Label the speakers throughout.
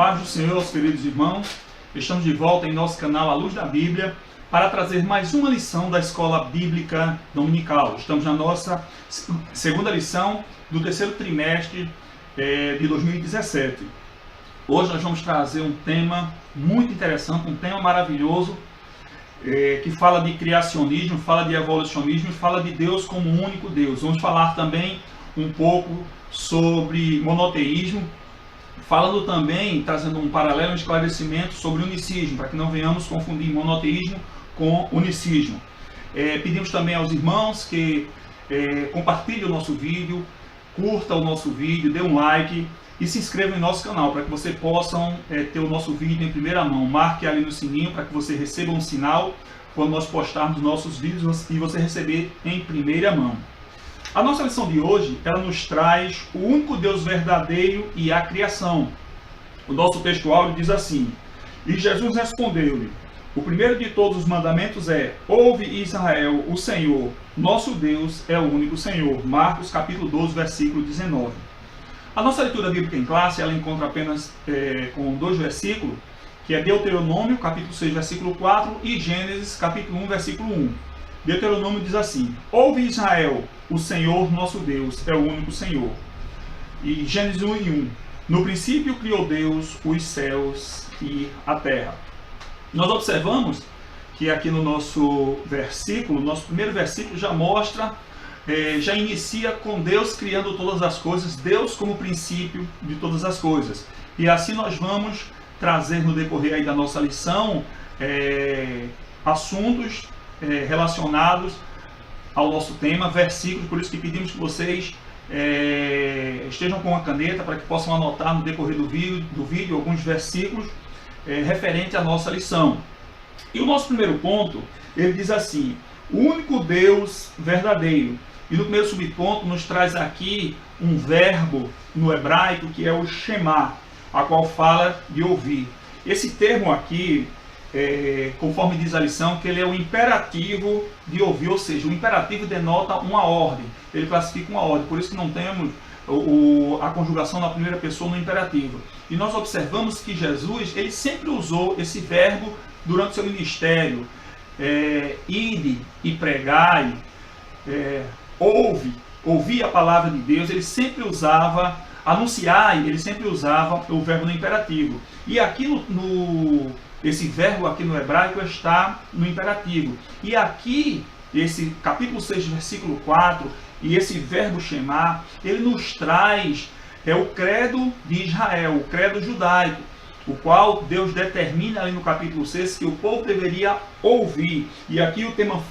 Speaker 1: paz do Senhor aos queridos irmãos, estamos de volta em nosso canal A Luz da Bíblia para trazer mais uma lição da Escola Bíblica Dominical. Estamos na nossa segunda lição do terceiro trimestre de 2017. Hoje nós vamos trazer um tema muito interessante, um tema maravilhoso, que fala de criacionismo, fala de evolucionismo, fala de Deus como um único Deus. Vamos falar também um pouco sobre monoteísmo, falando também, trazendo um paralelo, um esclarecimento sobre unicismo, para que não venhamos confundir monoteísmo com unicismo. Pedimos também aos irmãos que compartilhem o nosso vídeo, curta o nosso vídeo, dê um like e se inscreva em nosso canal, para que você possam ter o nosso vídeo em primeira mão. Marque ali no sininho para que você receba um sinal quando nós postarmos nossos vídeos e você receber em primeira mão. A nossa lição de hoje, ela nos traz o único Deus verdadeiro e a criação. O nosso texto áureo diz assim: E Jesus respondeu-lhe: O primeiro de todos os mandamentos é: Ouve, Israel, o Senhor, nosso Deus é o único Senhor. Marcos capítulo 12, versículo 19. A nossa leitura bíblica em classe, ela encontra apenas com dois versículos, que é Deuteronômio, capítulo 6, versículo 4, e Gênesis, capítulo 1, versículo 1. Deuteronômio diz assim: Ouve, Israel, o Senhor nosso Deus é o único Senhor. E Gênesis 1 e 1. No princípio criou Deus os céus e a terra. Nós observamos que aqui no nosso versículo, nosso primeiro versículo já mostra, já inicia com Deus criando todas as coisas, Deus como princípio de todas as coisas. E assim nós vamos trazer no decorrer aí da nossa lição assuntos relacionados ao nosso tema, versículos, por isso que pedimos que vocês estejam com a caneta para que possam anotar no decorrer do vídeo alguns versículos referente à nossa lição. E o nosso primeiro ponto, ele diz assim: o único Deus verdadeiro. E no primeiro subponto nos traz aqui um verbo no hebraico que é o Shema, a qual fala de ouvir. Esse termo aqui, conforme diz a lição, que ele é o imperativo de ouvir, ou seja, o imperativo denota uma ordem, ele classifica uma ordem, por isso que não temos a conjugação na primeira pessoa no imperativo. E nós observamos que Jesus, ele sempre usou esse verbo durante o seu ministério, ide e pregai, ouvi a palavra de Deus, ele sempre usava, anunciai, ele sempre usava o verbo no imperativo. E aqui esse verbo aqui no hebraico está no imperativo. E aqui, esse capítulo 6, versículo 4, e esse verbo Shema, ele nos traz o credo de Israel, o credo judaico, o qual Deus determina ali no capítulo 6 que o povo deveria ouvir. E aqui o tema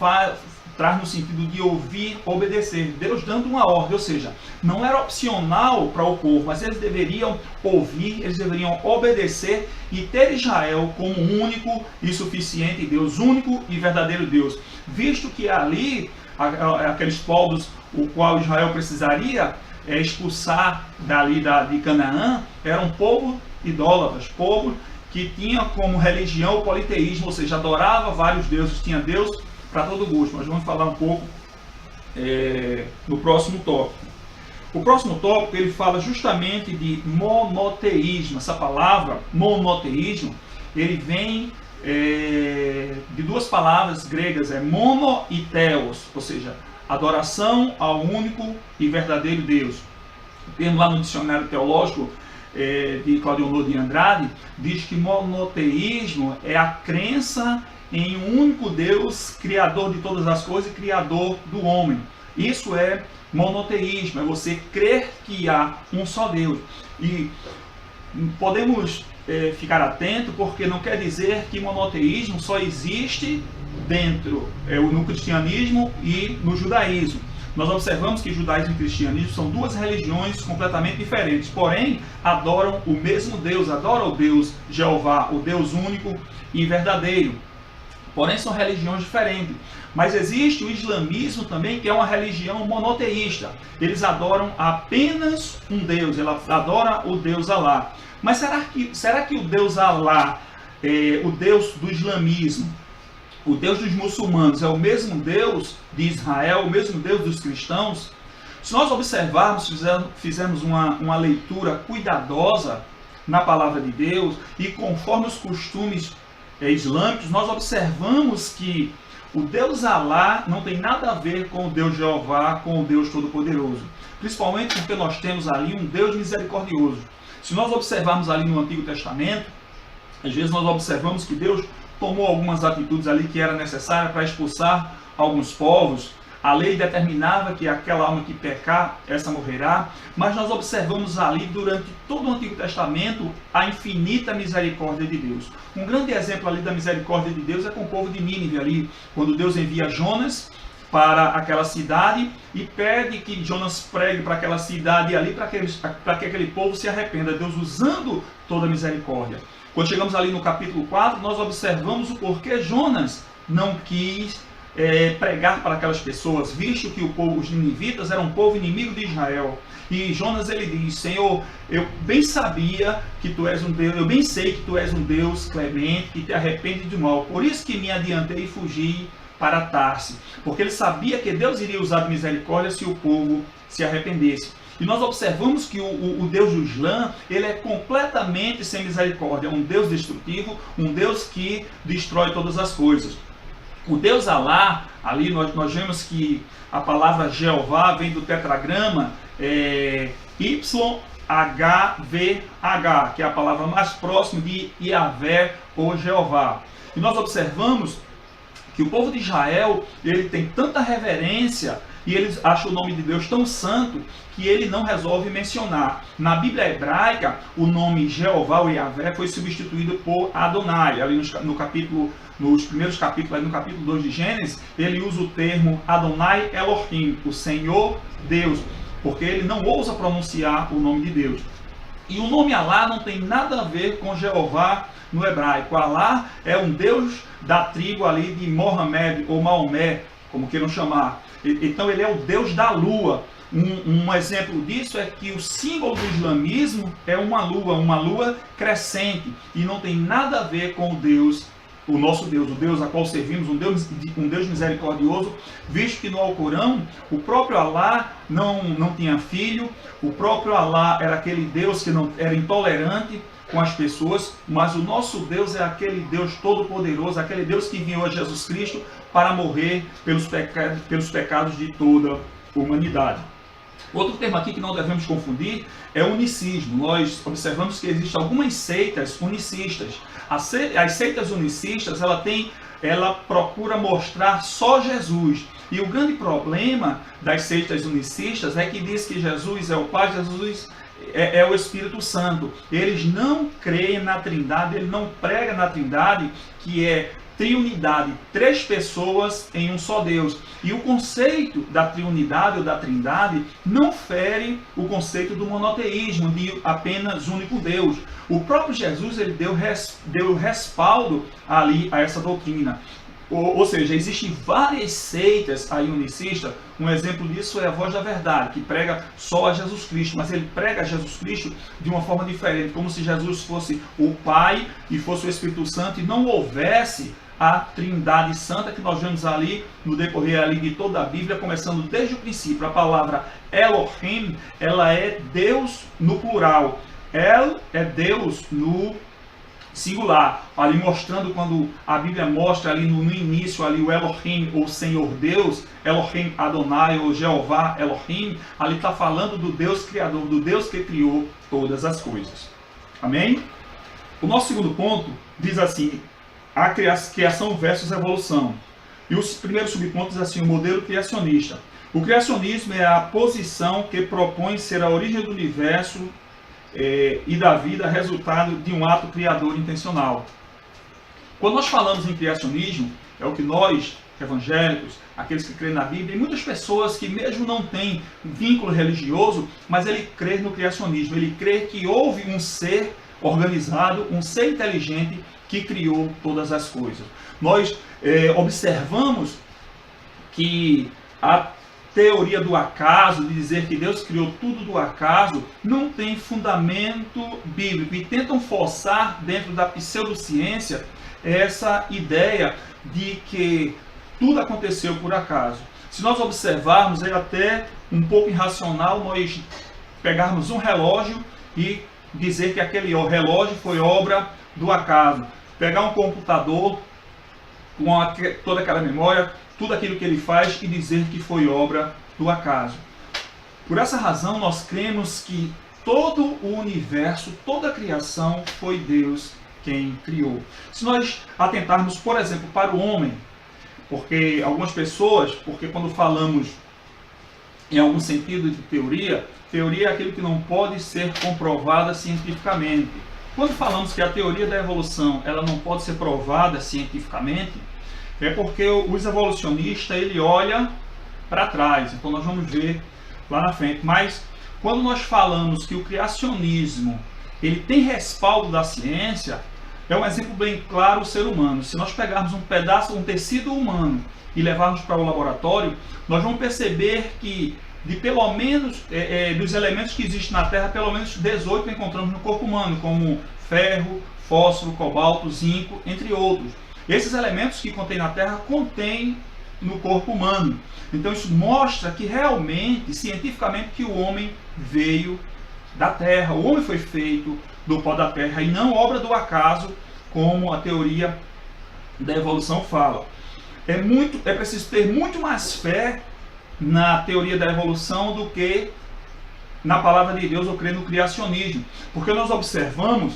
Speaker 1: traz no sentido de ouvir, obedecer, Deus dando uma ordem, ou seja, não era opcional para o povo, mas eles deveriam ouvir, eles deveriam obedecer e ter Israel como único e suficiente Deus, único e verdadeiro Deus, visto que ali, aqueles povos o qual Israel precisaria expulsar dali de Canaã, eram povo idólatras, povo que tinha como religião o politeísmo, ou seja, adorava vários deuses, tinha Deus para todo gosto. Nós vamos falar um pouco no próximo tópico. O próximo tópico, ele fala justamente de monoteísmo. Essa palavra, monoteísmo, ele vem de duas palavras gregas, mono e theos, ou seja, adoração ao único e verdadeiro Deus. O termo lá no dicionário teológico de Claudio Honor de Andrade diz que monoteísmo é a crença em um único Deus, criador de todas as coisas e criador do homem. Isso é monoteísmo, é você crer que há um só Deus. E podemos ficar atento, porque não quer dizer que monoteísmo só existe no cristianismo e no judaísmo. Nós observamos que judaísmo e cristianismo são duas religiões completamente diferentes, porém adoram o mesmo Deus, adoram o Deus Jeová, o Deus único e verdadeiro. Porém são religiões diferentes. Mas existe o islamismo também, que é uma religião monoteísta. Eles adoram apenas um Deus, eles adoram o Deus Alá. Mas será que o Deus Alá, o Deus do islamismo, o Deus dos muçulmanos, é o mesmo Deus de Israel, o mesmo Deus dos cristãos? Se nós observarmos, fizermos uma leitura cuidadosa na palavra de Deus e conforme os costumes islâmicos, nós observamos que o Deus Alá não tem nada a ver com o Deus Jeová, com o Deus Todo-Poderoso. Principalmente porque nós temos ali um Deus misericordioso. Se nós observarmos ali no Antigo Testamento, às vezes nós observamos que Deus tomou algumas atitudes ali que era necessária para expulsar alguns povos. A lei determinava que aquela alma que pecar, essa morrerá. Mas nós observamos ali durante todo o Antigo Testamento a infinita misericórdia de Deus. Um grande exemplo ali da misericórdia de Deus é com o povo de Nínive ali, quando Deus envia Jonas para aquela cidade e pede que Jonas pregue para aquela cidade ali para que aquele povo se arrependa. Deus usando toda a misericórdia. Quando chegamos ali no capítulo 4, nós observamos o porquê Jonas não quis pregar para aquelas pessoas, visto que os ninivitas eram um povo inimigo de Israel. E Jonas ele diz: Senhor, eu bem sabia que tu és um Deus, eu bem sei que tu és um Deus clemente, que te arrepende do mal. Por isso que me adiantei e fugi para Tarse, porque ele sabia que Deus iria usar de misericórdia se o povo se arrependesse. E nós observamos que o Deus do Islã, ele é completamente sem misericórdia, é um Deus destrutivo, um Deus que destrói todas as coisas. O Deus Alá, ali nós vemos que a palavra Jeová vem do tetragrama YHVH, que é a palavra mais próxima de Yahvé ou Jeová. E nós observamos que o povo de Israel, ele tem tanta reverência e eles acham o nome de Deus tão santo que ele não resolve mencionar. Na Bíblia hebraica, o nome Jeová ou Yahvé foi substituído por Adonai. Ali nos primeiros capítulos, ali no capítulo 2 de Gênesis, ele usa o termo Adonai Elohim, o Senhor Deus, porque ele não ousa pronunciar o nome de Deus. E o nome Alá não tem nada a ver com Jeová no hebraico. Alá é um Deus da tribo ali de Mohamed ou Maomé, como queiram chamar. Então ele é o Deus da lua. Um exemplo disso é que o símbolo do islamismo é uma lua crescente, e não tem nada a ver com o Deus, o nosso Deus, o Deus a qual servimos, um Deus misericordioso, visto que no Alcorão o próprio Alá não tinha filho, o próprio Alá era aquele Deus que não era intolerante com as pessoas, mas o nosso Deus é aquele Deus todo-poderoso, aquele Deus que enviou a Jesus Cristo para morrer pelos pecados de toda a humanidade. Outro termo aqui que não devemos confundir é o unicismo. Nós observamos que existem algumas seitas unicistas. As seitas unicistas, ela procura mostrar só Jesus. E o grande problema das seitas unicistas é que diz que Jesus é o Pai, Jesus é o Espírito Santo. Eles não creem na Trindade, ele não prega na Trindade, que é triunidade, 3 pessoas em um só Deus. E o conceito da triunidade ou da trindade não fere o conceito do monoteísmo, de apenas único Deus. O próprio Jesus ele deu respaldo ali a essa doutrina. Ou seja, existem várias seitas aí unicistas. Um exemplo disso é a Voz da Verdade, que prega só a Jesus Cristo, mas ele prega a Jesus Cristo de uma forma diferente, como se Jesus fosse o Pai e fosse o Espírito Santo, e não houvesse a Trindade Santa que nós vemos ali no decorrer ali de toda a Bíblia, começando desde o princípio. A palavra Elohim, ela é Deus no plural. El é Deus no singular, ali mostrando, quando a Bíblia mostra ali no início ali o Elohim, ou Senhor Deus, Elohim Adonai ou Jeová Elohim, ali está falando do Deus Criador, do Deus que criou todas as coisas. Amém? O nosso segundo ponto diz assim: a criação versus evolução. E o primeiro subponto diz assim: o modelo criacionista. O criacionismo é a posição que propõe ser a origem do universo e da vida, resultado de um ato criador intencional. Quando nós falamos em criacionismo, é o que nós, evangélicos, aqueles que creem na Bíblia, e muitas pessoas que mesmo não têm vínculo religioso, mas ele crê no criacionismo, ele crê que houve um ser organizado, um ser inteligente que criou todas as coisas. Nós observamos que a teoria do acaso, de dizer que Deus criou tudo do acaso, não tem fundamento bíblico, e tentam forçar dentro da pseudociência essa ideia de que tudo aconteceu por acaso. Se nós observarmos, é até um pouco irracional nós pegarmos um relógio e dizer que aquele relógio foi obra do acaso. Pegar um computador com toda aquela memória, tudo aquilo que ele faz e dizer que foi obra do acaso. Por essa razão, nós cremos que todo o universo, toda a criação foi Deus quem criou. Se nós atentarmos, por exemplo, para o homem, porque algumas pessoas, porque quando falamos em algum sentido de teoria, teoria é aquilo que não pode ser comprovada cientificamente. Quando falamos que a teoria da evolução ela não pode ser provada cientificamente, é porque os evolucionistas ele olha para trás. Então nós vamos ver lá na frente. Mas quando nós falamos que o criacionismo ele tem respaldo da ciência, é um exemplo bem claro o ser humano. Se nós pegarmos um pedaço, um tecido humano e levarmos para o laboratório, nós vamos perceber que de pelo menos dos elementos que existem na Terra, pelo menos 18 encontramos no corpo humano, como ferro, fósforo, cobalto, zinco, entre outros. Esses elementos que contém na Terra contém no corpo humano. Então isso mostra que realmente, cientificamente, que o homem veio da Terra. O homem foi feito do pó da Terra e não obra do acaso, como a teoria da evolução fala. É preciso ter muito mais fé na teoria da evolução do que na palavra de Deus ou crer no criacionismo. Porque nós observamos,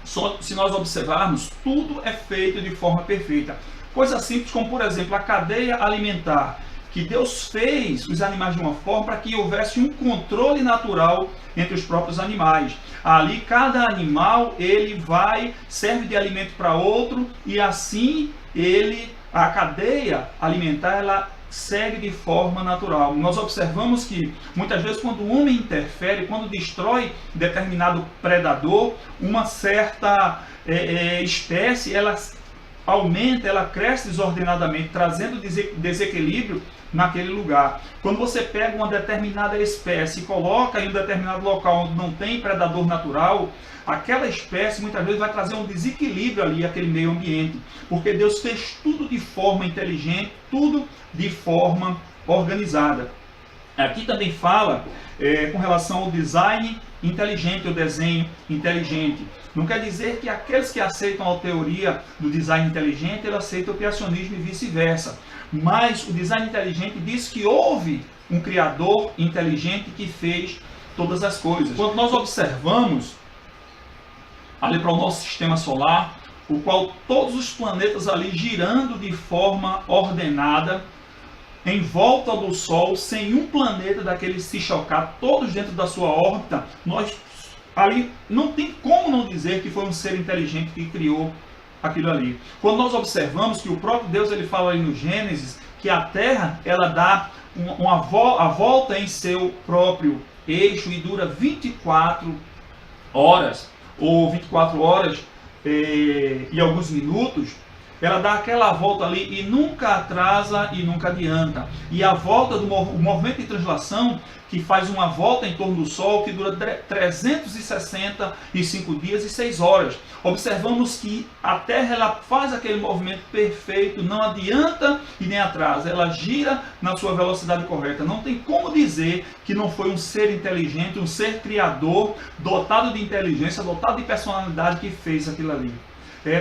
Speaker 1: se nós observarmos, tudo é feito de forma perfeita. Coisas simples como, por exemplo, a cadeia alimentar, que Deus fez os animais de uma forma para que houvesse um controle natural entre os próprios animais. Ali cada animal serve de alimento para outro e assim a cadeia alimentar ela segue de forma natural. Nós observamos que muitas vezes quando o homem interfere, quando destrói determinado predador, uma certa espécie ela aumenta, ela cresce desordenadamente, trazendo desequilíbrio naquele lugar. Quando você pega uma determinada espécie e coloca em um determinado local onde não tem predador natural, aquela espécie muitas vezes vai trazer um desequilíbrio ali àquele meio ambiente, porque Deus fez tudo de forma inteligente, tudo de forma organizada. Aqui também fala com relação ao design inteligente, o desenho inteligente. Não quer dizer que aqueles que aceitam a teoria do design inteligente, eles aceitam o criacionismo e vice-versa. Mas o design inteligente diz que houve um criador inteligente que fez todas as coisas. Quando nós observamos ali para o nosso sistema solar, o qual todos os planetas ali girando de forma ordenada, em volta do Sol, sem um planeta daquele se chocar, todos dentro da sua órbita, nós ali não tem como não dizer que foi um ser inteligente que criou aquilo ali. Quando nós observamos que o próprio Deus ele fala aí no Gênesis que a Terra ela dá a volta em seu próprio eixo e dura 24 horas ou 24 horas e alguns minutos, ela dá aquela volta ali e nunca atrasa e nunca adianta. E a volta do movimento de translação, que faz uma volta em torno do Sol, que dura 365 dias e 6 horas. Observamos que a Terra ela faz aquele movimento perfeito, não adianta e nem atrasa. Ela gira na sua velocidade correta. Não tem como dizer que não foi um ser inteligente, um ser criador, dotado de inteligência, dotado de personalidade que fez aquilo ali.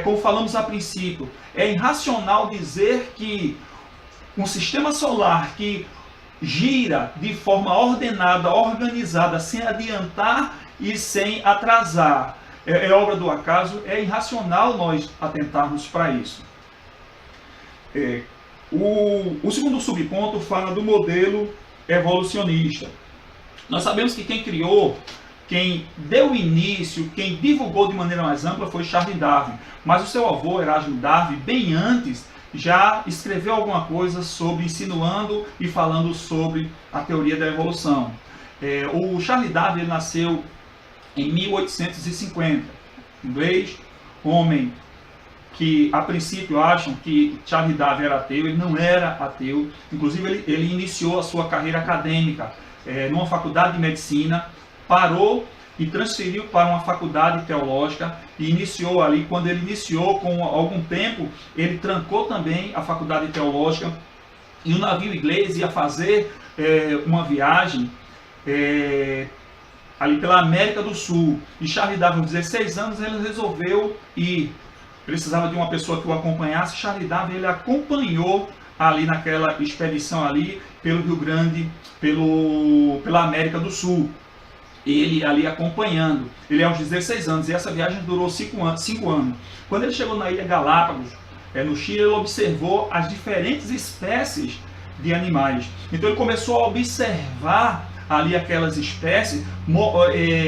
Speaker 1: Como falamos a princípio, é irracional dizer que um sistema solar que gira de forma ordenada, organizada, sem adiantar e sem atrasar, é obra do acaso. É irracional nós atentarmos para isso. O segundo subponto fala do modelo evolucionista. Nós sabemos que quem criou, quem deu início, quem divulgou de maneira mais ampla foi Charles Darwin. Mas o seu avô, Erasmo Darwin, bem antes, já escreveu alguma coisa sobre, insinuando e falando sobre a teoria da evolução. O Charles Darwin ele nasceu em 1850. Inglês, homem que a princípio acham que Charles Darwin era ateu, ele não era ateu. Inclusive ele iniciou a sua carreira acadêmica numa faculdade de medicina, parou e transferiu para uma faculdade teológica e iniciou ali. Quando ele iniciou, com algum tempo, ele trancou também a faculdade teológica e o navio inglês ia fazer uma viagem ali pela América do Sul. E Charles Darwin, aos 16 anos, ele resolveu ir. Precisava de uma pessoa que o acompanhasse. Charles Darwin, ele acompanhou ali naquela expedição ali pelo Rio Grande, pela América do Sul. Ele ali acompanhando. Ele aos 16 anos, e essa viagem durou 5 anos. Quando ele chegou na Ilha Galápagos, no Chile, ele observou as diferentes espécies de animais. Então ele começou a observar ali aquelas espécies,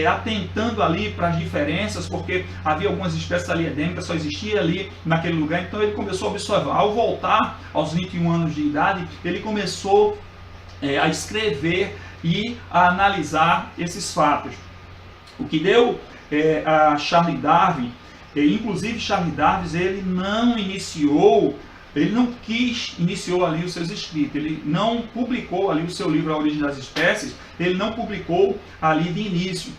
Speaker 1: atentando ali para as diferenças, porque havia algumas espécies ali endêmicas, só existia ali naquele lugar. Então ele começou a observar. Ao voltar aos 21 anos de idade, ele começou a escrever e a analisar esses fatos. O que deu a Charles Darwin, inclusive Charles Darwin, ele não iniciou ali os seus escritos, ele não publicou ali o seu livro A Origem das Espécies, ele não publicou ali de início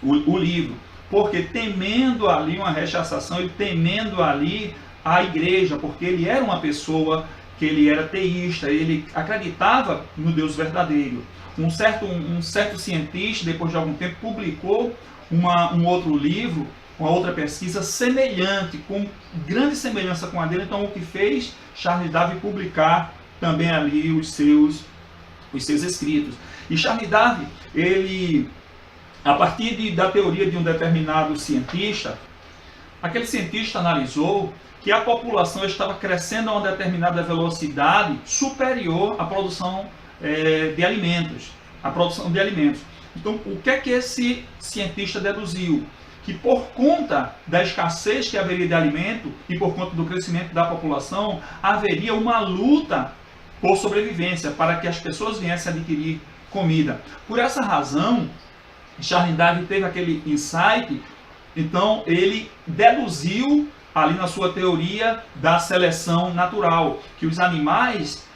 Speaker 1: o livro, porque temendo ali uma rechaçação, ele temendo ali a igreja, porque ele era uma pessoa que ele era teísta, ele acreditava no Deus verdadeiro. Um certo cientista, depois de algum tempo, publicou um outro livro, uma outra pesquisa semelhante, com grande semelhança com a dele. Então, o que fez Charles Darwin publicar também ali os seus escritos. E Charles Darwin, ele, a partir da teoria de um determinado cientista, aquele cientista analisou que a população estava crescendo a uma determinada velocidade superior à produção de alimentos, a produção de alimentos. Então, o que é que esse cientista deduziu? Que por conta da escassez que haveria de alimento e por conta do crescimento da população, haveria uma luta por sobrevivência, para que as pessoas viessem adquirir comida. Por essa razão, Charles Darwin teve aquele insight, então ele deduziu ali na sua teoria da seleção natural, que os animais,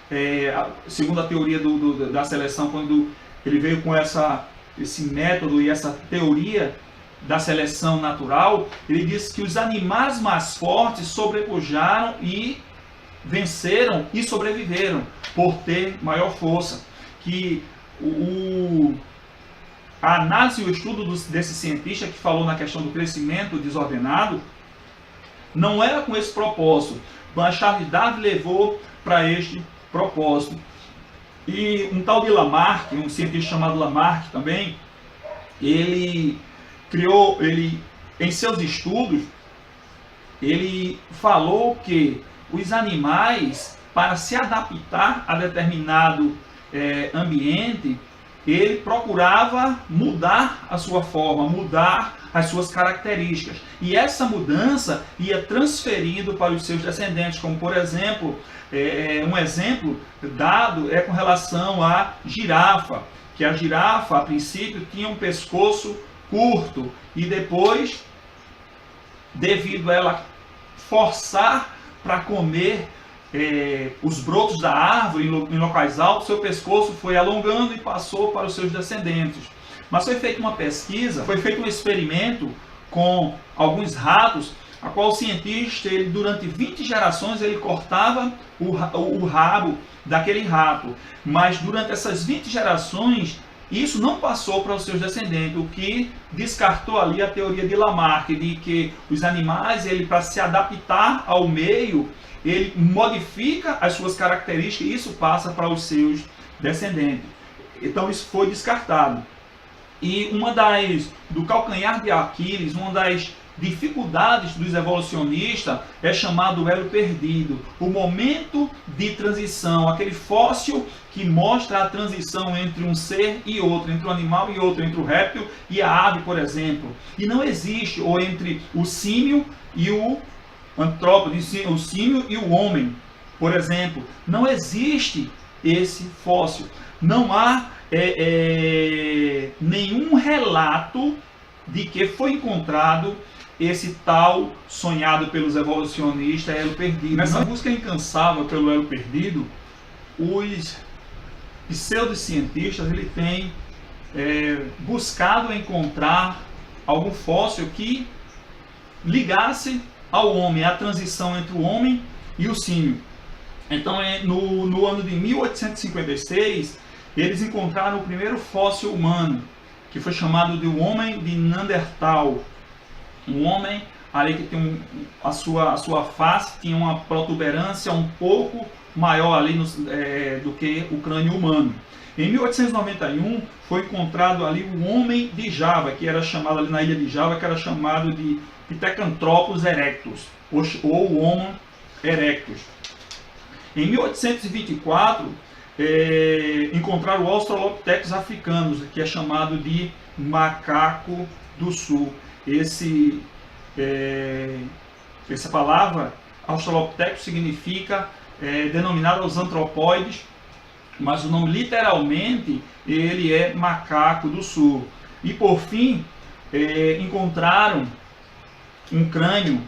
Speaker 1: segundo a teoria da seleção, quando ele veio com esse método e essa teoria da seleção natural, ele disse que os animais mais fortes sobrepujaram e venceram e sobreviveram por ter maior força. Que a análise e o estudo desse cientista que falou na questão do crescimento desordenado não era com esse propósito, mas Charles Darwin levou para este propósito. E um tal de Lamarck, um cientista chamado Lamarck também, ele em seus estudos, ele falou que os animais, para se adaptar a determinado ambiente, ele procurava mudar a sua forma, mudar as suas características. E essa mudança ia transferindo para os seus descendentes, como por exemplo, um exemplo dado é com relação à girafa, que a girafa, a princípio, tinha um pescoço curto e depois, devido a ela forçar para comer os brotos da árvore em locais altos, seu pescoço foi alongando e passou para os seus descendentes. Mas foi feita uma pesquisa, foi feito um experimento com alguns ratos, a qual o cientista, durante 20 gerações, ele cortava o rabo daquele rato. Mas durante essas 20 gerações, isso não passou para os seus descendentes, o que descartou ali a teoria de Lamarck, de que os animais, para se adaptar ao meio, ele modifica as suas características e isso passa para os seus descendentes. Então isso foi descartado. E do calcanhar de Aquiles, uma das dificuldades dos evolucionistas é chamado elo perdido, o momento de transição, aquele fóssil que mostra a transição entre um ser e outro, entre um animal e outro, entre o réptil e a ave, por exemplo. E não existe, ou entre o símio e o antrópode, o símio e o homem, por exemplo. Não existe esse fóssil. Não há nenhum relato de que foi encontrado esse tal sonhado pelos evolucionistas elo perdido. Nessa busca incansável pelo elo perdido, os pseudocientistas têm buscado encontrar algum fóssil que ligasse ao homem, a transição entre o homem e o símio. Então, no ano de 1856, eles encontraram o primeiro fóssil humano. que foi chamado de o homem de Neandertal. Um homem ali que tem a sua face tinha uma protuberância um pouco maior ali do que o crânio humano. Em 1891 foi encontrado ali o homem de Java, que era chamado ali na ilha de Java, que era chamado de Pithecanthropus erectus, ou Homo erectus. Em 1824 encontraram o Australopithecus africanus, que é chamado de macaco do sul. Essa palavra Australopithecus significa denominado aos antropóides, mas o nome literalmente ele é macaco do sul. E por fim encontraram um crânio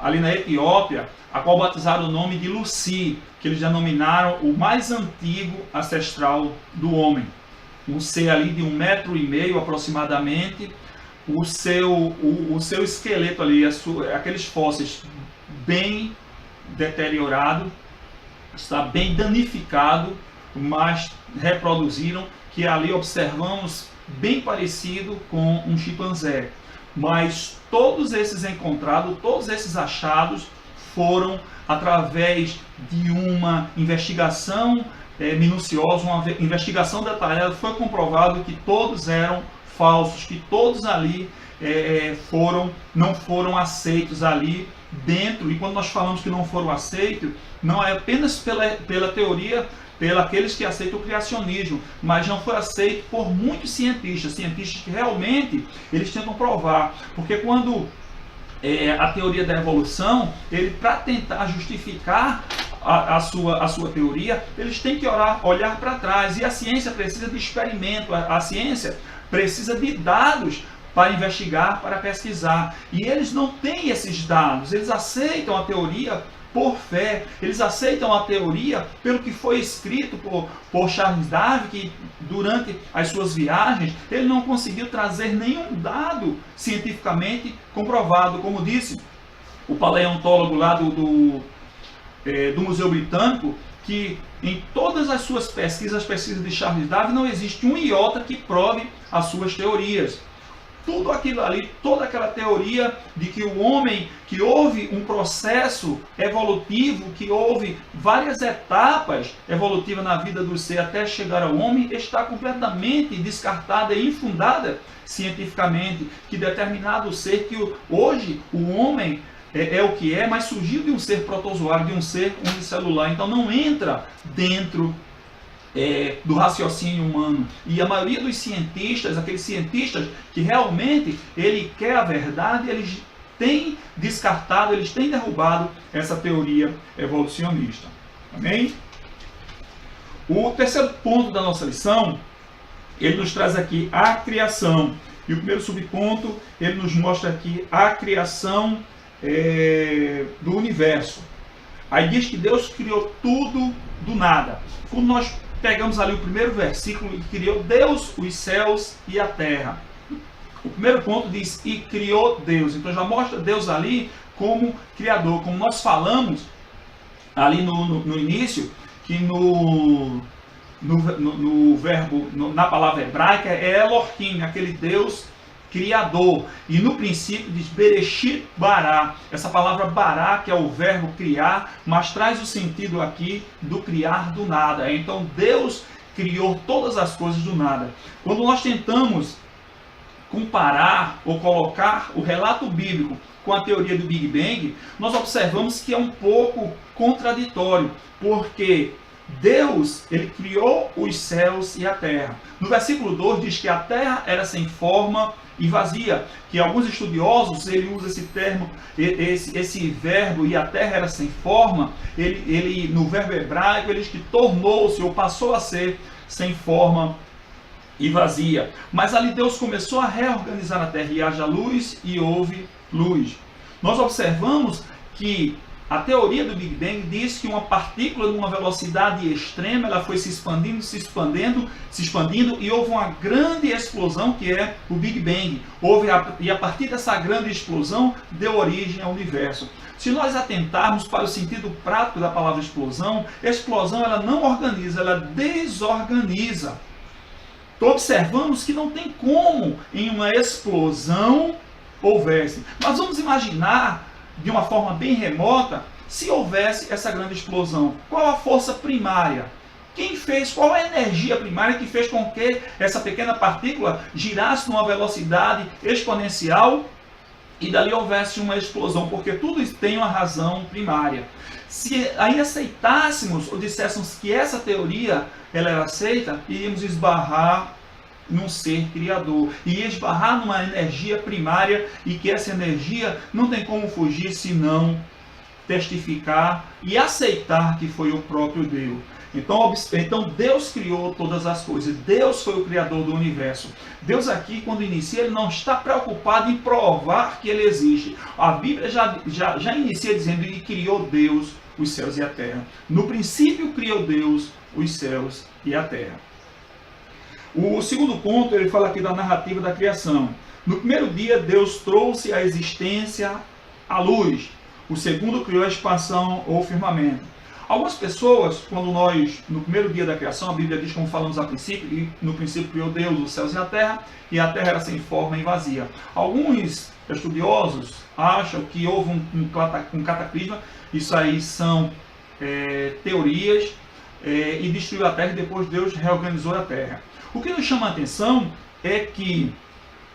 Speaker 1: ali na Etiópia, a qual batizaram o nome de Lucy, que eles denominaram o mais antigo ancestral do homem. Um ser ali de 1,5 metro aproximadamente. O seu esqueleto ali, aqueles fósseis bem deteriorado, está bem danificado, mas reproduziram, que ali observamos bem parecido com um chimpanzé. Mas todos esses encontrados, todos esses achados foram através de uma investigação minuciosa, uma investigação detalhada. Foi comprovado que todos eram falsos, que todos ali não foram aceitos ali dentro. E quando nós falamos que não foram aceitos, não é apenas pela teoria, aqueles que aceitam o criacionismo, mas não foi aceito por muitos cientistas que realmente eles tentam provar, porque quando a teoria da evolução, ele, para tentar justificar a sua teoria, eles têm que olhar para trás, e a ciência precisa de experimento, a ciência precisa de dados para investigar, para pesquisar, e eles não têm esses dados. Eles aceitam a teoria por fé, eles aceitam a teoria pelo que foi escrito por Charles Darwin, que durante as suas viagens ele não conseguiu trazer nenhum dado cientificamente comprovado. Como disse o paleontólogo lá do Museu Britânico, que em todas as suas pesquisas de Charles Darwin, não existe um iota que prove as suas teorias. Tudo aquilo ali, toda aquela teoria de que o homem, que houve um processo evolutivo, que houve várias etapas evolutivas na vida do ser até chegar ao homem, está completamente descartada e infundada cientificamente, que determinado ser, que hoje o homem é o que é, mas surgiu de um ser protozoário, de um ser unicelular, então não entra dentro do raciocínio humano. E a maioria dos cientistas, aqueles cientistas que realmente ele quer a verdade, eles têm descartado, eles têm derrubado essa teoria evolucionista. Amém? O terceiro ponto da nossa lição, ele nos traz aqui a criação. E o primeiro subponto, ele nos mostra aqui a criação do universo. Aí diz que Deus criou tudo do nada. Quando nós pegamos ali o primeiro versículo, e criou Deus os céus e a terra. O primeiro ponto diz, e criou Deus. Então já mostra Deus ali como criador. Como nós falamos ali no início, que no verbo, na palavra hebraica, é Elohim, aquele Deus criador. E no princípio diz Bereshit bara. Essa palavra bara, que é o verbo criar, mas traz o sentido aqui do criar do nada. Então Deus criou todas as coisas do nada. Quando nós tentamos comparar ou colocar o relato bíblico com a teoria do Big Bang, nós observamos que é um pouco contraditório, porque Deus, ele criou os céus e a terra. No versículo 2 diz que a terra era sem forma e vazia, que alguns estudiosos, ele usa esse termo, esse verbo, e a terra era sem forma, ele no verbo hebraico, ele diz que tornou-se ou passou a ser sem forma e vazia. Mas ali Deus começou a reorganizar a terra, e haja luz e houve luz. Nós observamos que a teoria do Big Bang diz que uma partícula de uma velocidade extrema, ela foi se expandindo, e houve uma grande explosão, que é o Big Bang. E a partir dessa grande explosão, deu origem ao universo. Se nós atentarmos para o sentido prático da palavra explosão, ela não organiza, ela desorganiza. observamos que não tem como em uma explosão houvesse. Mas vamos imaginar, de uma forma bem remota, se houvesse essa grande explosão. Qual a força primária? Quem fez? Qual a energia primária que fez com que essa pequena partícula girasse numa velocidade exponencial e dali houvesse uma explosão? Porque tudo tem uma razão primária. Se aí aceitássemos ou disséssemos que essa teoria ela era aceita, iríamos esbarrar num ser criador, e esbarrar numa energia primária, e que essa energia não tem como fugir senão testificar e aceitar que foi o próprio Deus. Então Deus criou todas as coisas, Deus foi o criador do universo. Deus aqui, quando inicia, ele não está preocupado em provar que ele existe. A Bíblia já inicia dizendo que criou Deus os céus e a terra. No princípio criou Deus os céus e a terra. O segundo ponto, ele fala aqui da narrativa da criação. No primeiro dia, Deus trouxe à existência a luz. O segundo criou a expansão ou firmamento. Algumas pessoas, quando nós, no primeiro dia da criação, a Bíblia diz, como falamos a princípio, e no princípio criou Deus os céus e a terra era sem forma e vazia. Alguns estudiosos acham que houve um cataclisma, isso aí são teorias, e destruiu a terra e depois Deus reorganizou a terra. O que nos chama a atenção é que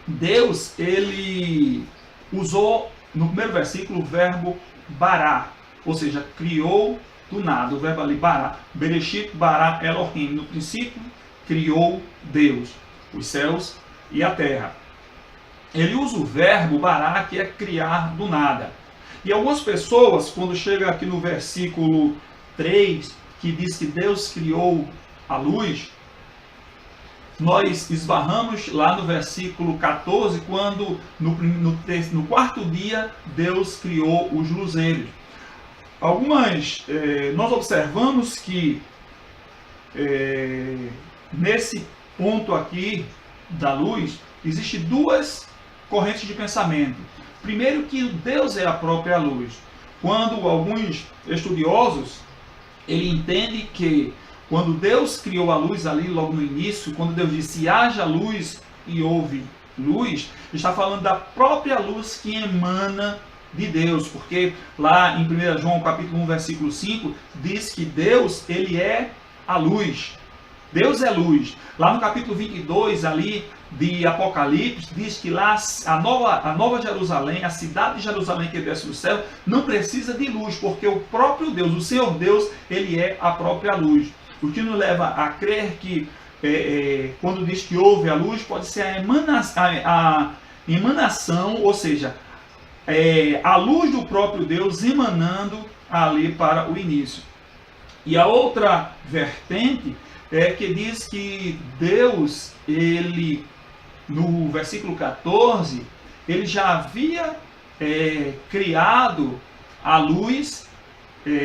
Speaker 1: Deus, ele usou no primeiro versículo o verbo bará, ou seja, criou do nada. O verbo ali bará, Bereshit bara Elohim, no princípio criou Deus os céus e a terra. Ele usa o verbo bará, que é criar do nada. E algumas pessoas, quando chega aqui no versículo 3, que diz que Deus criou a luz, nós esbarramos lá no versículo 14, quando no quarto dia Deus criou os luzeiros. Nós observamos que nesse ponto aqui da luz, existem duas correntes de pensamento. Primeiro, que Deus é a própria luz. Quando alguns estudiosos ele entende que quando Deus criou a luz ali logo no início, quando Deus disse haja luz e houve luz, está falando da própria luz que emana de Deus, porque lá em 1 João capítulo 1, versículo 5, diz que Deus, ele é a luz. Deus é luz. Lá no capítulo 22 ali de Apocalipse, diz que lá a nova Jerusalém, a cidade de Jerusalém que desce do céu, não precisa de luz, porque o próprio Deus, o Senhor Deus, ele é a própria luz. O que nos leva a crer que quando diz que houve a luz, pode ser a emanação, ou seja, a luz do próprio Deus emanando ali para o início. E a outra vertente é que diz que Deus, ele, no versículo 14, ele já havia criado a luz,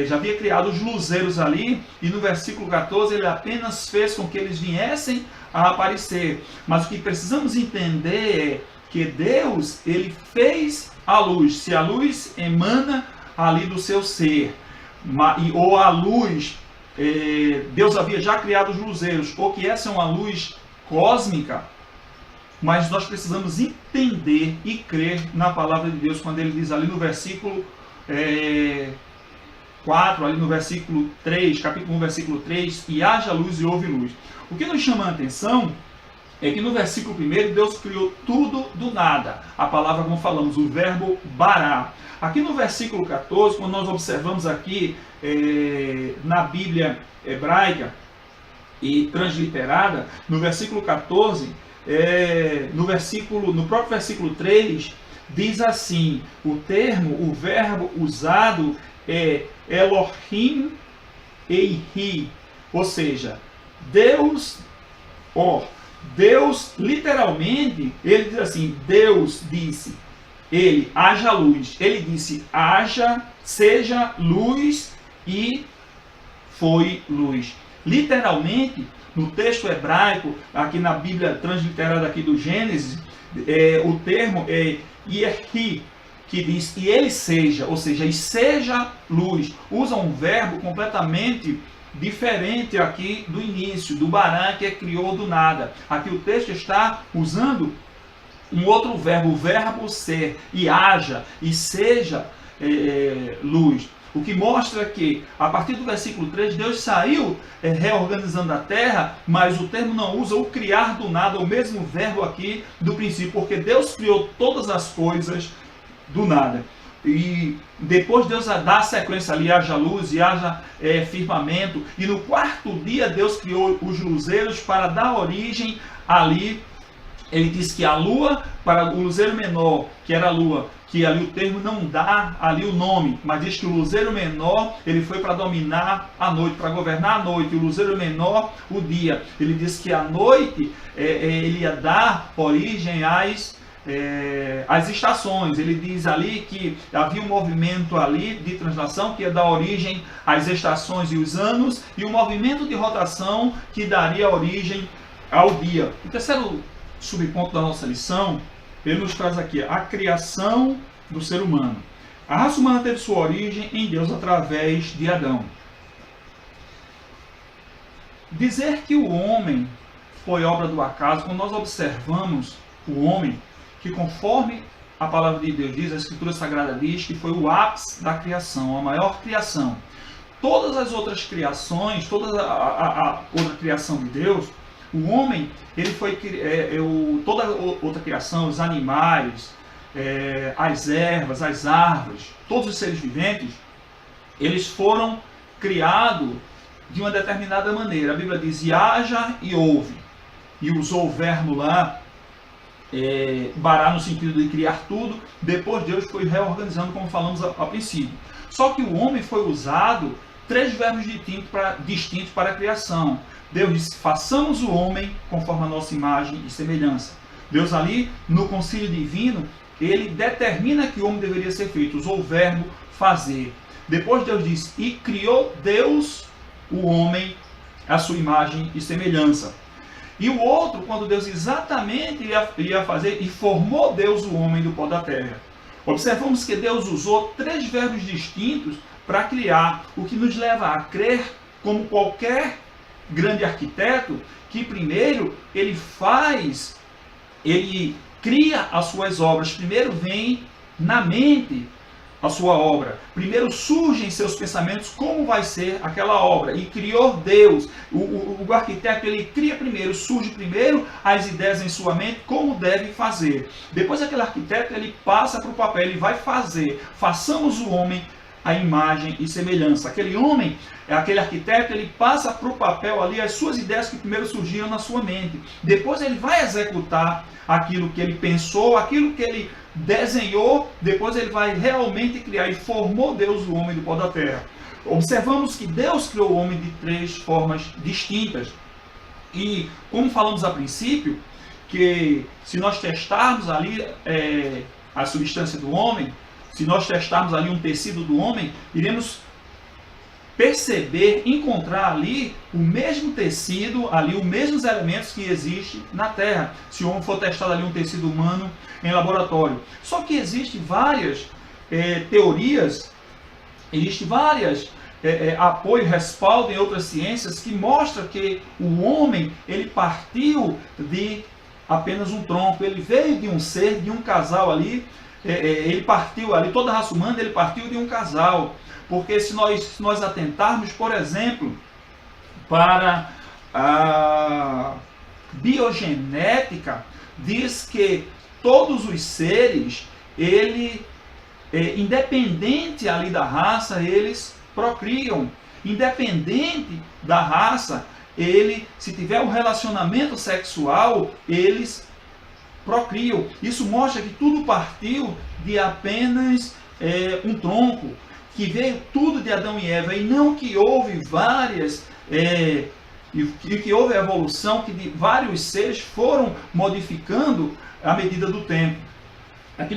Speaker 1: já havia criado os luzeiros ali, e no versículo 14 ele apenas fez com que eles viessem a aparecer. Mas o que precisamos entender é que Deus, ele fez a luz. Se a luz emana ali do seu ser, ou a luz, Deus havia já criado os luzeiros, ou que essa é uma luz cósmica, mas nós precisamos entender e crer na palavra de Deus, quando ele diz ali no versículo 4, ali no versículo 3, capítulo 1, versículo 3, e haja luz e houve luz. O que nos chama a atenção é que no versículo 1, Deus criou tudo do nada. A palavra, como falamos, o verbo bará. Aqui no versículo 14, quando nós observamos aqui na Bíblia hebraica e transliterada, no versículo 14, no próprio versículo 3, diz assim, o verbo usado é Elohim Eihi, ou seja, Deus, Deus, literalmente, ele diz assim, Deus disse, haja luz. Ele disse, seja luz, e foi luz. Literalmente, no texto hebraico, aqui na Bíblia transliterada aqui do Gênesis, o termo é Yehi, que diz, e ele seja, ou seja, e seja luz. Usa um verbo completamente diferente aqui do início, do Bará, que criou do nada. Aqui o texto está usando um outro verbo, o verbo ser, e haja, e seja luz. O que mostra que, a partir do versículo 3, Deus saiu reorganizando a terra, mas o termo não usa o criar do nada, o mesmo verbo aqui do princípio, porque Deus criou todas as coisas do nada. E depois Deus dá a sequência ali, haja luz e haja firmamento. E no quarto dia Deus criou os luzeiros para dar origem ali. Ele diz que a lua, para o luzeiro menor, que era a lua, que ali o termo não dá ali o nome, mas diz que o luzeiro menor, ele foi para dominar a noite, para governar a noite, e o luzeiro menor, o dia. Ele diz que a noite, ele ia dar origem às estações. Ele diz ali que havia um movimento ali de translação que ia dar origem às estações e os anos, e um movimento de rotação que daria origem ao dia. O terceiro subponto da nossa lição, ele nos traz aqui a criação do ser humano. A raça humana teve sua origem em Deus através de Adão. Dizer que o homem foi obra do acaso, quando nós observamos o homem, que conforme a palavra de Deus diz, a Escritura Sagrada diz que foi o ápice da criação, a maior criação. Todas as outras criações, toda a outra criação de Deus, o homem, ele foi toda outra criação, os animais, as ervas, as árvores, todos os seres viventes, eles foram criados de uma determinada maneira. A Bíblia diz, e haja e houve. E usou o verbo lá, bará no sentido de criar tudo. Depois Deus foi reorganizando, como falamos a princípio. Só que o homem foi usado 3 verbos distintos para a criação. Deus disse, façamos o homem conforme a nossa imagem e semelhança. Deus ali, no concílio divino, ele determina que o homem deveria ser feito. Usou o verbo fazer. Depois Deus diz, e criou Deus o homem à sua imagem e semelhança. E o outro, quando Deus exatamente ia fazer, e formou Deus o homem do pó da terra. Observamos que Deus usou 3 verbos distintos para criar, o que nos leva a crer, como qualquer grande arquiteto, que primeiro ele cria as suas obras, primeiro vem na mente a sua obra, primeiro surge em seus pensamentos como vai ser aquela obra, e criou Deus. O arquiteto, ele cria primeiro, surge primeiro as ideias em sua mente, como deve fazer. Depois aquele arquiteto, ele passa para o papel, ele vai fazer, façamos o homem a imagem e semelhança. Aquele homem, aquele arquiteto, ele passa para o papel ali as suas ideias que primeiro surgiram na sua mente. Depois ele vai executar aquilo que ele pensou, aquilo que ele desenhou, depois ele vai realmente criar, e formou Deus o homem do pó da terra. Observamos que Deus criou o homem de 3 formas distintas. E como falamos a princípio, que se nós testarmos ali a substância do homem, se nós testarmos ali um tecido do homem, iremos perceber, encontrar ali o mesmo tecido, ali os mesmos elementos que existem na Terra, se o homem for testado ali um tecido humano em laboratório. Só que existem várias teorias, existem várias apoio, respaldo em outras ciências que mostram que o homem, ele partiu de apenas um tronco, ele veio de um ser, de um casal ali, ele partiu ali, toda a raça humana, ele partiu de um casal. Porque se nós atentarmos, por exemplo, para a biogenética, diz que todos os seres, independente ali da raça, eles procriam. Independente da raça, se tiver um relacionamento sexual, eles procriam. Isso mostra que tudo partiu de apenas um tronco, que veio tudo de Adão e Eva, e não que houve várias, e que houve evolução, que de vários seres foram modificando à medida do tempo. Aqui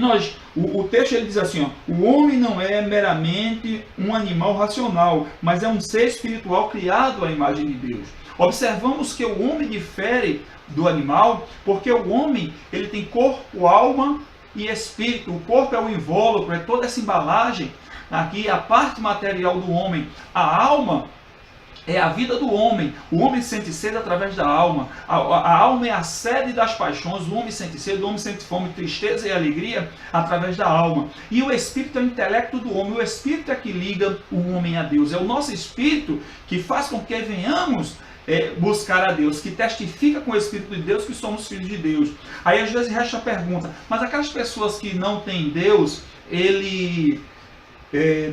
Speaker 1: o texto ele diz assim, o homem não é meramente um animal racional, mas é um ser espiritual criado à imagem de Deus. Observamos que o homem difere do animal, porque o homem ele tem corpo, alma e espírito. O corpo é o invólucro, é toda essa embalagem. Aqui a parte material do homem. A alma é a vida do homem. O homem sente sede através da alma. A alma é a sede das paixões. O homem sente sede, o homem sente fome, tristeza e alegria através da alma. E o espírito é o intelecto do homem. O espírito é que liga o homem a Deus. É o nosso espírito que faz com que venhamos buscar a Deus, que testifica com o Espírito de Deus que somos filhos de Deus. Aí às vezes resta a pergunta, mas aquelas pessoas que não têm Deus,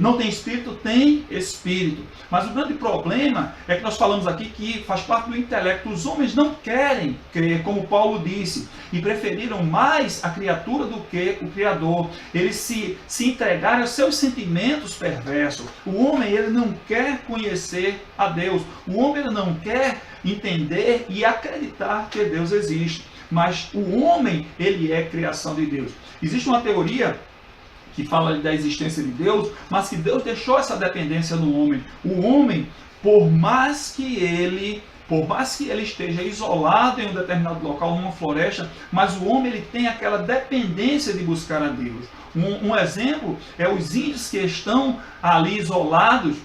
Speaker 1: não tem espírito? Tem espírito. Mas o grande problema é que nós falamos aqui que faz parte do intelecto. Os homens não querem crer, como Paulo disse, e preferiram mais a criatura do que o Criador. Eles se entregaram aos seus sentimentos perversos. O homem, ele não quer conhecer a Deus. O homem, ele não quer entender e acreditar que Deus existe. Mas o homem, ele é criação de Deus. Existe uma teoria que fala da existência de Deus, mas que Deus deixou essa dependência no homem. O homem, por mais que ele esteja isolado em um determinado local, numa floresta, mas o homem ele tem aquela dependência de buscar a Deus. Um exemplo é os índios que estão ali isolados,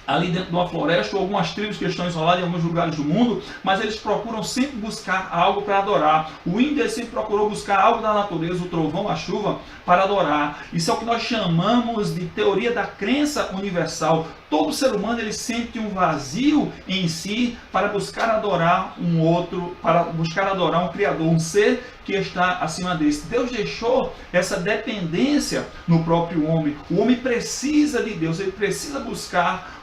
Speaker 1: ali dentro de uma floresta, ou algumas tribos que estão isoladas em alguns lugares do mundo, mas eles procuram sempre buscar algo para adorar. O índio sempre procurou buscar algo da natureza, o trovão, a chuva, para adorar. Isso é o que nós chamamos de teoria da crença universal. Todo ser humano ele sente um vazio em si para buscar adorar um outro, para buscar adorar um Criador, um ser que está acima desse. Deus deixou essa dependência no próprio homem. O homem precisa de Deus, ele precisa buscar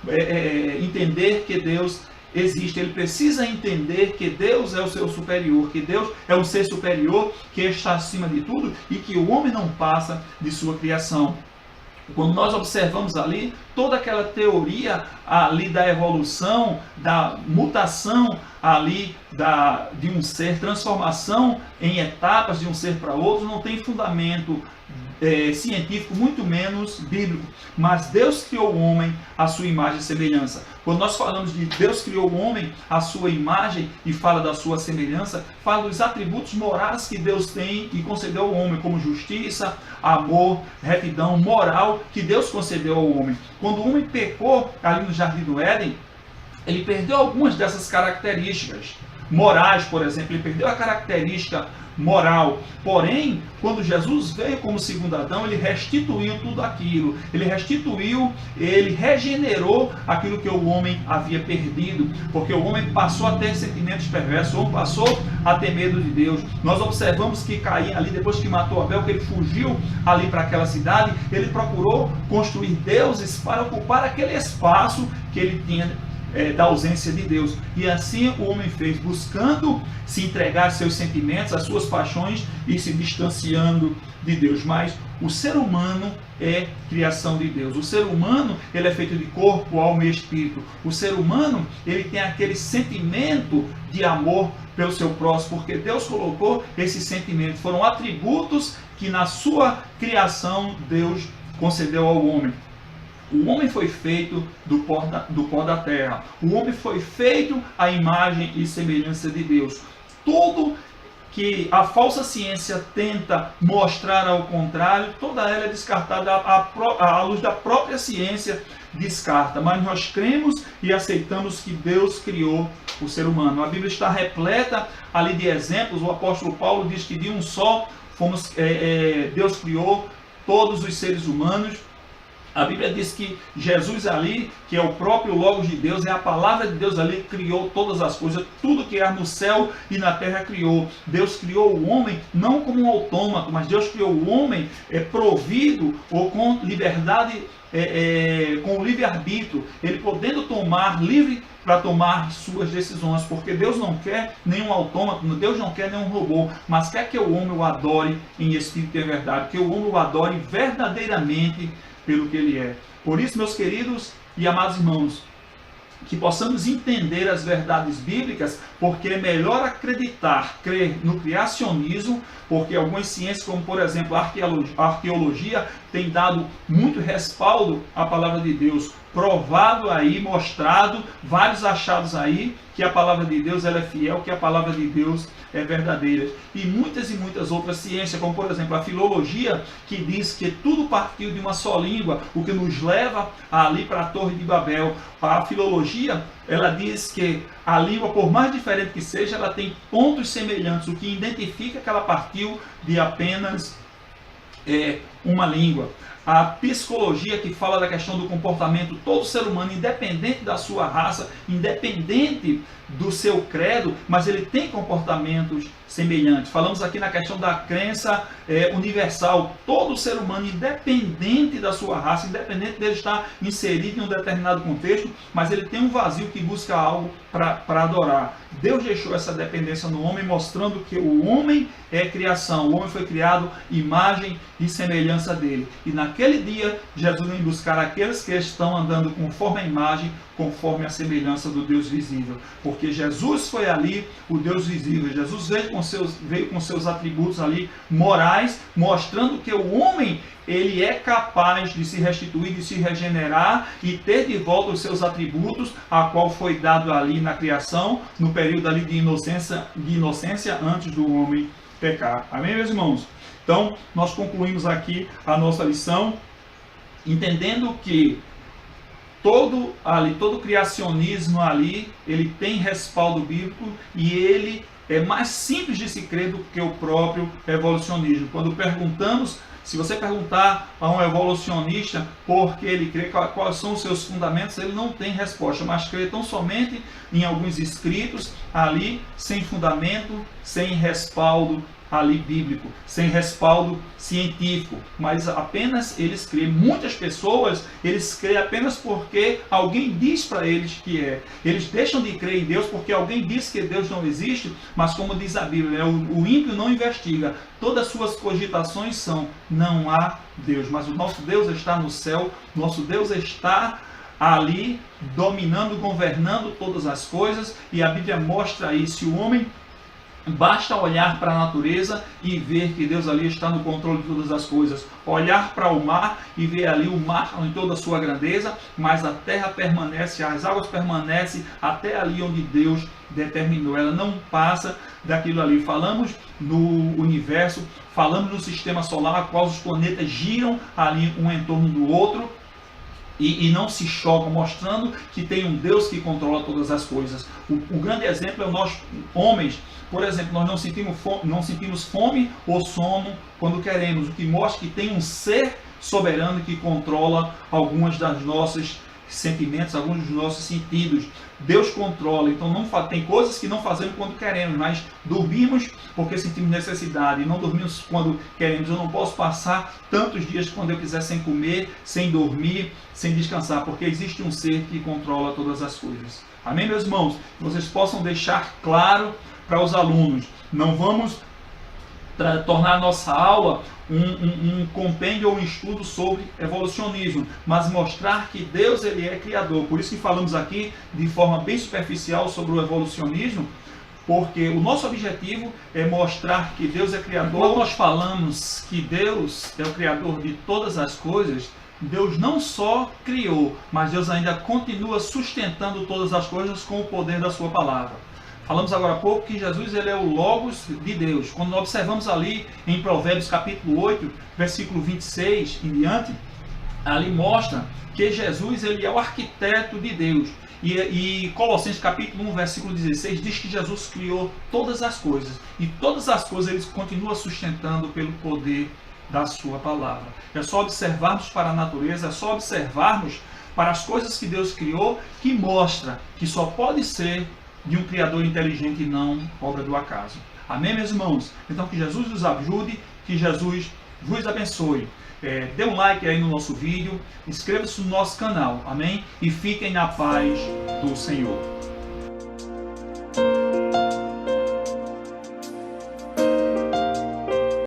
Speaker 1: entender que Deus existe. Ele precisa entender que Deus é o seu superior, que Deus é um ser superior que está acima de tudo e que o homem não passa de sua criação. Quando nós observamos ali toda aquela teoria ali da evolução, da mutação ali de um ser, transformação em etapas de um ser para outro, não tem fundamento científico, muito menos bíblico. Mas Deus criou o homem à sua imagem e semelhança. Quando nós falamos de Deus criou o homem à sua imagem e fala da sua semelhança, fala dos atributos morais que Deus tem e concedeu ao homem, como justiça, amor, retidão, moral, que Deus concedeu ao homem. Quando o homem pecou ali no Jardim do Éden, ele perdeu algumas dessas características morais, por exemplo, ele perdeu a característica moral. Porém, quando Jesus veio como segundo Adão, ele restituiu tudo aquilo. Ele restituiu, ele regenerou aquilo que o homem havia perdido. Porque o homem passou a ter sentimentos perversos, o homem passou a ter medo de Deus. Nós observamos que Caim, ali depois que matou Abel, que ele fugiu ali para aquela cidade, ele procurou construir deuses para ocupar aquele espaço que ele tinha da ausência de Deus. E assim o homem fez, buscando se entregar aos seus sentimentos, às suas paixões e se distanciando de Deus. Mas o ser humano é criação de Deus. O ser humano ele é feito de corpo, alma e espírito. O ser humano ele tem aquele sentimento de amor pelo seu próximo, porque Deus colocou esse sentimento. Foram atributos que na sua criação Deus concedeu ao homem. O homem foi feito do pó da terra. O homem foi feito à imagem e semelhança de Deus. Tudo que a falsa ciência tenta mostrar ao contrário, toda ela é descartada, à luz da própria ciência descarta. Mas nós cremos e aceitamos que Deus criou o ser humano. A Bíblia está repleta ali de exemplos. O apóstolo Paulo diz que de um só Deus criou todos os seres humanos. A Bíblia diz que Jesus ali, que é o próprio Logos de Deus, é a palavra de Deus ali, criou todas as coisas, tudo que há no céu e na terra criou. Deus criou o homem não como um autômato, mas Deus criou o homem provido ou com liberdade, com livre-arbítrio, ele podendo tomar livre para tomar suas decisões, porque Deus não quer nenhum autômato, Deus não quer nenhum robô, mas quer que o homem o adore em espírito e verdade, que o homem o adore verdadeiramente pelo que ele é. Por isso, meus queridos e amados irmãos, que possamos entender as verdades bíblicas, porque é melhor acreditar, crer no criacionismo, porque algumas ciências, como por exemplo a arqueologia, tem dado muito respaldo à palavra de Deus, provado aí, mostrado, vários achados aí, que a palavra de Deus ela é fiel, que a palavra de Deus é verdadeira. E muitas outras ciências, como por exemplo a filologia, que diz que tudo partiu de uma só língua, o que nos leva ali para a Torre de Babel. A filologia, ela diz que a língua, por mais diferente que seja, ela tem pontos semelhantes, o que identifica que ela partiu de apenas uma língua. A psicologia, que fala da questão do comportamento, todo ser humano, independente da sua raça, independente do seu credo, mas ele tem comportamentos semelhantes. Falamos aqui na questão da crença universal. Todo ser humano, independente da sua raça, independente dele estar inserido em um determinado contexto, mas ele tem um vazio que busca algo para adorar. Deus deixou essa dependência no homem, mostrando que o homem é criação. O homem foi criado imagem e semelhança dele. E naquele dia, Jesus vem buscar aqueles que estão andando conforme a imagem, conforme a semelhança do Deus visível. Porque Jesus foi ali o Deus visível. Jesus veio com seus atributos ali morais, mostrando que o homem ele é capaz de se restituir, de se regenerar e ter de volta os seus atributos, a qual foi dado ali na criação, no período ali de inocência antes do homem pecar. Amém, meus irmãos? Então, nós concluímos aqui a nossa lição, entendendo que todo criacionismo ali, ele tem respaldo bíblico e ele é mais simples de se crer do que o próprio evolucionismo. Quando perguntamos, se você perguntar a um evolucionista por que ele crê, quais são os seus fundamentos, ele não tem resposta, mas crê tão somente em alguns escritos ali, sem fundamento, sem respaldo ali bíblico, sem respaldo científico, mas apenas eles creem. Muitas pessoas, eles creem apenas porque alguém diz para eles que é. Eles deixam de crer em Deus porque alguém diz que Deus não existe, mas como diz a Bíblia, o ímpio não investiga, todas as suas cogitações são, não há Deus, mas o nosso Deus está no céu, nosso Deus está ali, dominando, governando todas as coisas, e a Bíblia mostra aí, se o homem basta olhar para a natureza e ver que Deus ali está no controle de todas as coisas. Olhar para o mar e ver ali o mar em toda a sua grandeza, mas a terra permanece, as águas permanecem até ali onde Deus determinou. Ela não passa daquilo ali. Falamos no universo, falamos no sistema solar, a qual os planetas giram ali um em torno do outro, e não se chocam, mostrando que tem um Deus que controla todas as coisas. O grande exemplo é nós, homens. Por exemplo, nós não sentimos fome ou sono quando queremos, o que mostra que tem um ser soberano que controla algumas das nossos sentimentos, alguns dos nossos sentidos. Deus controla, então tem coisas que não fazemos quando queremos, mas dormimos porque sentimos necessidade, e não dormimos quando queremos. Eu não posso passar tantos dias quando eu quiser sem comer, sem dormir, sem descansar, porque existe um ser que controla todas as coisas. Amém, meus irmãos? Que vocês possam deixar claro para os alunos. Não vamos tornar nossa aula um compêndio ou um estudo sobre evolucionismo, mas mostrar que Deus ele é criador. Por isso que falamos aqui de forma bem superficial sobre o evolucionismo, porque o nosso objetivo é mostrar que Deus é criador. Quando nós falamos que Deus é o criador de todas as coisas, Deus não só criou, mas Deus ainda continua sustentando todas as coisas com o poder da sua palavra. Falamos agora há pouco que Jesus ele é o Logos de Deus. Quando nós observamos ali em Provérbios capítulo 8, versículo 26 em diante, ali mostra que Jesus ele é o arquiteto de Deus. E Colossenses capítulo 1, versículo 16 diz que Jesus criou todas as coisas. E todas as coisas ele continua sustentando pelo poder da sua palavra. É só observarmos para a natureza, é só observarmos para as coisas que Deus criou, que mostra que só pode ser de um Criador inteligente e não obra do acaso. Amém, meus irmãos? Então que Jesus nos ajude, que Jesus vos abençoe. Dê um like aí no nosso vídeo, inscreva-se no nosso canal, amém? E fiquem na paz do Senhor.